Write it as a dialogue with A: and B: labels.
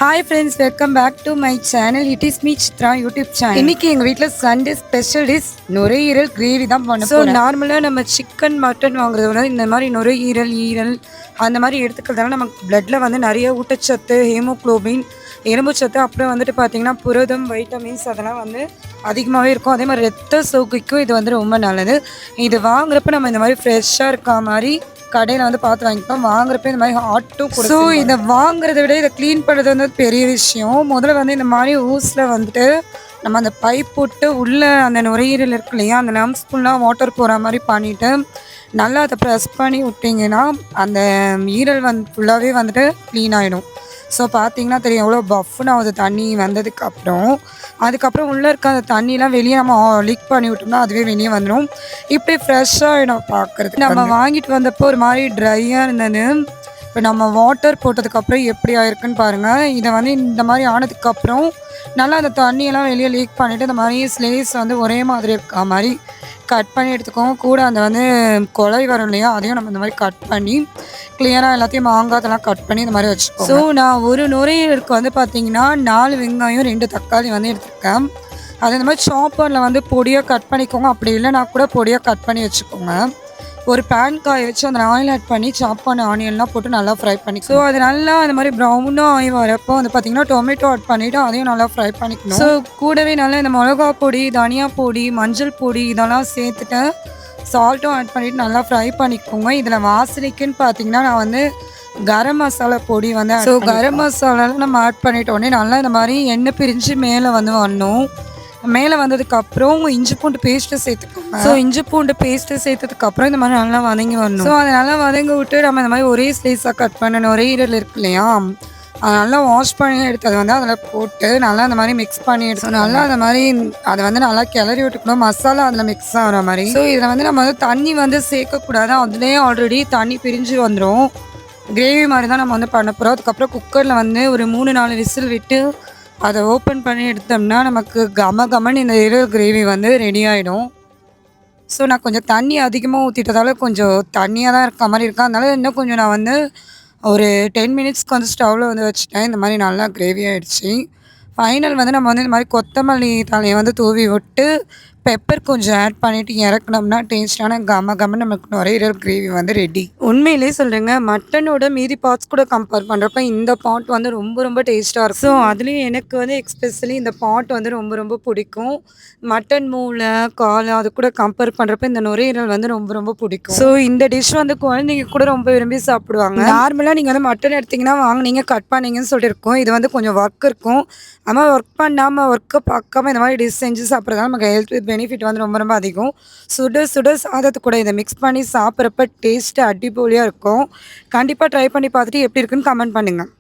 A: Hi friends, welcome back to my channel. It is me Chitra YouTube channel. இன்னைக்கு எங்கள் வீட்டில் Sunday special dish நுரையீரல் gravy தான் பண்ண போகிறோம். நார்மலாக நம்ம சிக்கன் மட்டன் வாங்குறத விட இந்த மாதிரி நுரையீரல் ஈரல் அந்த மாதிரி எடுத்துக்கிறதால நமக்கு பிளட்டில் வந்து நிறைய ஊட்டச்சத்து, ஹீமோக்ளோபின், எலும்புச்சத்து, அப்புறம் வந்துட்டு பார்த்திங்கன்னா புரதம், வைட்டமின்ஸ் அதெல்லாம் வந்து அதிகமாகவே இருக்கும். அதே மாதிரி ரத்த சோகைக்கும் இது வந்து ரொம்ப நல்லது. இது வாங்குறப்ப நம்ம இந்த மாதிரி ஃப்ரெஷ்ஷாக இருக்க மாதிரி கடையில் வந்து பார்த்து வாங்கிப்போம். வாங்குறப்ப இந்த மாதிரி ஹாட்டும் கொடுக்கும். ஸோ இதை வாங்குறத விட இதை க்ளீன் பண்ணுறது வந்து பெரிய விஷயம். முதல்ல வந்து இந்த மாதிரி ஊஸில் வந்துட்டு நம்ம அந்த பைப் போட்டு உள்ளே அந்த நுரையீரல் இருக்கு இல்லையா, அந்த லம்ஸ் ஃபுல்லாக வாட்டர் போகிற மாதிரி பண்ணிவிட்டு நல்லா அதை ப்ரெஸ் பண்ணி விட்டிங்கன்னா அந்த ஈரல் வந்து ஃபுல்லாகவே வந்துட்டு க்ளீன் ஆகிடும். ஸோ பார்த்தீங்கன்னா தெரியும் எவ்வளோ பஃப்னு ஆகுது தண்ணி வந்ததுக்கப்புறம். அதுக்கப்புறம் உள்ளே இருக்க அந்த தண்ணிலாம் வெளியே நம்ம லீக் பண்ணி விட்டோம்னா அதுவே வெளியே வந்துடும். இப்படி ஃப்ரெஷ்ஷாகிடும் பார்க்குறதுக்கு. நம்ம வாங்கிட்டு வந்தப்போ ஒரு மாதிரி ட்ரையாக இருந்தது. இப்போ நம்ம வாட்டர் போட்டதுக்கப்புறம் எப்படி ஆயிருக்குன்னு பாருங்கள். இதை வந்து இந்த மாதிரி ஆனதுக்கப்புறம் நல்லா அந்த தண்ணியெல்லாம் வெளியே லீக் பண்ணிவிட்டு இந்த மாதிரி ஸ்லேஸ் வந்து ஒரே மாதிரி இருக்க மாதிரி கட் பண்ணி எடுத்துக்கோங்க. கூட அந்த வந்து கொலை வரும் இல்லையா, அதையும் நம்ம இந்த மாதிரி கட் பண்ணி கிளியராக எல்லாத்தையும் மாங்காயெல்லாம் கட் பண்ணி இந்த மாதிரி வச்சுக்கோங்க. ஸோ நான் ஒரு நுரையீரலுக்கு வந்து பார்த்தீங்கன்னா 4 வெங்காயம் 2 தக்காளி வந்து எடுத்துருக்கேன். அது இந்த மாதிரி சாப்பரில் வந்து பொடியாக கட் பண்ணிக்கோங்க. அப்படி இல்லைனா கூட பொடியாக கட் பண்ணி வச்சுக்கோங்க. ஒரு பேன் காய வச்சு அந்த ஆயில் ஆட் பண்ணி சாப் பண்ண ஆனியன்லாம் போட்டு நல்லா ஃப்ரை பண்ணி, ஸோ அது நல்லா அந்த மாதிரி ப்ரௌனாக ஆகி வரப்போ வந்து பார்த்திங்கன்னா டொமேட்டோ ஆட் பண்ணிவிட்டு அதையும் நல்லா ஃப்ரை பண்ணிக்கணும். ஸோ கூடவே நல்லா இந்த மிளகா பொடி, தனியா பொடி, மஞ்சள் பொடி இதெல்லாம் சேர்த்துட்டு சால்ட்டும் ஆட் பண்ணிவிட்டு நல்லா ஃப்ரை பண்ணிக்கோங்க. இதில் வாசனைக்குன்னு பார்த்தீங்கன்னா நான் வந்து கரம் மசாலா பொடி வந்து, ஸோ கரம் மசாலாலாம் நம்ம ஆட் பண்ணிட்டோடனே நல்லா இந்த மாதிரி எண்ணெய் பிரிஞ்சு மேலே வந்து வரணும். மேலே வந்ததுக்கப்புறம் இஞ்சி பூண்டு பேஸ்ட்டு சேர்த்துக்கோங்க. ஸோ இஞ்சி பூண்டு பேஸ்ட்டு சேர்த்ததுக்கப்புறம் இந்த மாதிரி நல்லா வதங்கி வரணும். ஸோ அதை நல்லா வதங்கி விட்டு நம்ம இந்த மாதிரி ஒரே ஸ்லைஸாக கட் பண்ணணும். ஒரே ஈரல் இருக்கு இல்லையா, அதை நல்லா வாஷ் பண்ணி எடுத்தது வந்து அதில் போட்டு நல்லா அந்த மாதிரி மிக்ஸ் பண்ணி எடுத்து நல்லா அந்த மாதிரி அதை வந்து நல்லா கிளறி விட்டுக்கணும். மசாலா அதில் மிக்ஸ் ஆகிற மாதிரி. ஸோ இதில் வந்து நம்ம வந்து தண்ணி வந்து சேர்க்கக்கூடாது. அதுலேயே ஆல்ரெடி தண்ணி பிரிஞ்சு வந்துடும். கிரேவி மாதிரி தான் நம்ம வந்து பண்ண போகிறோம். அதுக்கப்புறம் குக்கரில் வந்து ஒரு 3-4 விசில் விட்டு அதை ஓப்பன் பண்ணி எடுத்தோம்னா நமக்கு கமன்னு இந்த ஈரல் கிரேவி வந்து ரெடி ஆகிடும். ஸோ நான் கொஞ்சம் தண்ணி அதிகமாக ஊற்றிட்டதால கொஞ்சம் தண்ணியாக தான் இருக்க மாதிரி இருக்கா. அதனால இன்னும் கொஞ்சம் நான் வந்து ஒரு 10 மினிட்ஸ்க்கு வந்து ஸ்டவ்வில் வந்து வச்சுட்டேன். இந்த மாதிரி நல்லா கிரேவி ஆகிடுச்சு. ஃபைனல் வந்து நம்ம வந்து இந்த மாதிரி கொத்தமல்லி தலையை வந்து தூவி விட்டு பெப்பர் கொஞ்சம் ஆட் பண்ணிவிட்டு இறக்கணும்னா டேஸ்டான கம்மன்னு நமக்கு நுரையீரல் கிரேவி வந்து ரெடி. உண்மையிலே சொல்கிறேங்க, மட்டனோட மீதி பார்ட்ஸ் கூட கம்பேர் பண்ணுறப்ப இந்த பாட் வந்து ரொம்ப டேஸ்ட்டாக இருக்கும். ஸோ அதுலேயும் எனக்கு வந்து எக்ஸ்பெஷலி இந்த பாட் வந்து ரொம்ப பிடிக்கும். மட்டன் மூளை, கால் அது கூட கம்பேர் பண்ணுறப்ப இந்த நுரையீரல் வந்து ரொம்ப பிடிக்கும். ஸோ இந்த டிஷ் வந்து குழந்தைங்க கூட ரொம்ப விரும்பி சாப்பிடுவாங்க. நார்மலாக நீங்கள் வந்து மட்டன் எடுத்திங்கன்னா வாங்கினீங்க கட் பண்ணிங்கன்னு சொல்லியிருக்கோம். இது வந்து கொஞ்சம் ஒர்க் இருக்கும். ஆனால் ஒர்க் பண்ணாமல் ஒர்க்கை பார்க்காம இந்த மாதிரி டிஷ் செஞ்சு சாப்பிட்றதால நமக்கு ஹெல்த் பெனிஃபிட் வந்து ரொம்ப அதிகம். சுட சாதத்து கூட இதை மிக்ஸ் பண்ணி சாப்பிட்றப்ப டேஸ்ட்டு அடிப்பொலியாக இருக்கும். கண்டிப்பாக ட்ரை பண்ணி பார்த்துட்டு எப்படி இருக்குன்னு கமெண்ட் பண்ணுங்கள்.